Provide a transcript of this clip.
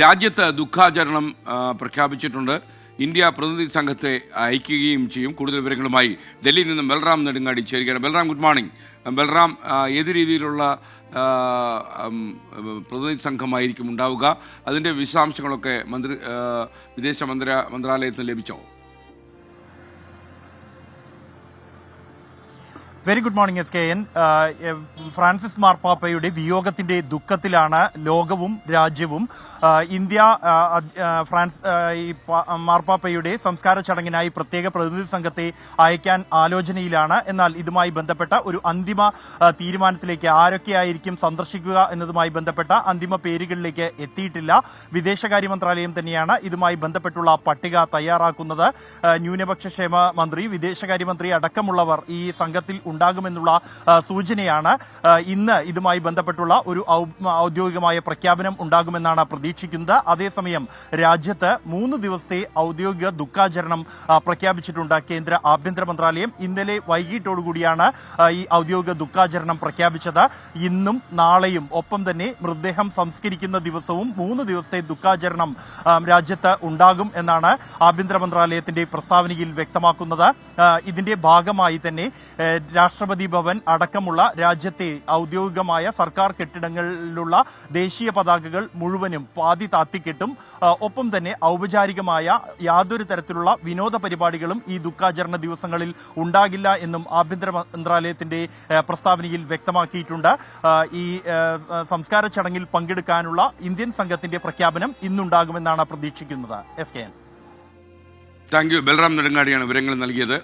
രാജ്യത്ത് ദുഃഖാചരണം പ്രഖ്യാപിച്ചിട്ടുണ്ട്. ഇന്ത്യ പ്രതിനിധി സംഘത്തെ അയക്കുകയും ചെയ്യും. കൂടുതൽ വിവരങ്ങളുമായി ഡൽഹിയിൽ നിന്നും ബൽറാം നെടുങ്ങാടി ചേരുകയാണ്. Balram, good morning. ബൽറാം, ഏത് രീതിയിലുള്ള പ്രതിനിധി സംഘമായിരിക്കും ഉണ്ടാവുക? അതിൻ്റെ വിശദാംശങ്ങളൊക്കെ വിദേശ മന്ത്രാലയത്തിന് ലഭിച്ചോ? Very good morning SKN. Francis മാർപ്പാപ്പയുടെ വിയോഗത്തിന്റെ ദുഃഖത്തിലാണ് ലോകവും രാജ്യവും. ഇന്ത്യ മാർപ്പാപ്പയുടെ സംസ്കാര ചടങ്ങിനായി പ്രത്യേക പ്രതിനിധി സംഘത്തെ അയക്കാൻ ആലോചനയിലാണ്. എന്നാൽ ഇതുമായി ബന്ധപ്പെട്ട ഒരു അന്തിമ തീരുമാനത്തിലേക്ക്, ആരൊക്കെയായിരിക്കും സന്ദർശിക്കുക എന്നതുമായി ബന്ധപ്പെട്ട അന്തിമ പേരുകളിലേക്ക് എത്തിയിട്ടില്ല. വിദേശകാര്യ മന്ത്രാലയം തന്നെയാണ് ഇതുമായി ബന്ധപ്പെട്ടുള്ള പട്ടിക തയ്യാറാക്കുന്നത്. ന്യൂനപക്ഷ ക്ഷേമ മന്ത്രി, വിദേശകാര്യമന്ത്രി അടക്കമുള്ളവർ ഈ സംഘത്തിൽ ഉണ്ടാകുമെന്നുള്ള സൂചനയാണ്. ഇന്ന് ഇതുമായി ബന്ധപ്പെട്ടുള്ള ഒരു ഔദ്യോഗികമായ പ്രഖ്യാപനം ഉണ്ടാകുമെന്നാണ് പ്രതീക്ഷിക്കുന്നത്. അതേസമയം രാജ്യത്ത് 3 ദിവസത്തെ ഔദ്യോഗിക ദുഃഖാചരണം പ്രഖ്യാപിച്ചിട്ടുണ്ട് കേന്ദ്ര ആഭ്യന്തര മന്ത്രാലയം. ഇന്നലെ വൈകിട്ടോടുകൂടിയാണ് ഈ ഔദ്യോഗിക ദുഃഖാചരണം പ്രഖ്യാപിച്ചത്. ഇന്നും നാളെയും ഒപ്പം തന്നെ മൃതദേഹം സംസ്കരിക്കുന്ന ദിവസവും 3 ദിവസത്തെ ദുഃഖാചരണം രാജ്യത്ത് ഉണ്ടാകും എന്നാണ് ആഭ്യന്തര മന്ത്രാലയത്തിന്റെ പ്രസ്താവനയിൽ വ്യക്തമാക്കുന്നത്. ഇതിന്റെ ഭാഗമായി തന്നെ രാഷ്ട്രപതി ഭവൻ അടക്കമുള്ള രാജ്യത്തെ ഔദ്യോഗികമായ സർക്കാർ കെട്ടിടങ്ങളിലുള്ള ദേശീയ പതാകകൾ മുഴുവനും പാതി താത്തിക്കെട്ടും. ഒപ്പം തന്നെ ഔപചാരികമായ യാതൊരു തരത്തിലുള്ള വിനോദ പരിപാടികളും ഈ ദുഃഖാചരണ ദിവസങ്ങളിൽ ഉണ്ടാകില്ല എന്നും ആഭ്യന്തര മന്ത്രാലയത്തിന്റെ പ്രസ്താവനയിൽ വ്യക്തമാക്കിയിട്ടുണ്ട്. ഈ സംസ്കാര ചടങ്ങിൽ പങ്കെടുക്കാനുള്ള ഇന്ത്യൻ സംഘത്തിന്റെ പ്രഖ്യാപനം ഇന്നുണ്ടാകുമെന്നാണ് പ്രതീക്ഷിക്കുന്നത്. SKN. Thank you. ബൽറാം നെടുങ്ങാടിയാണ് വിവരങ്ങൾ നൽകിയത്.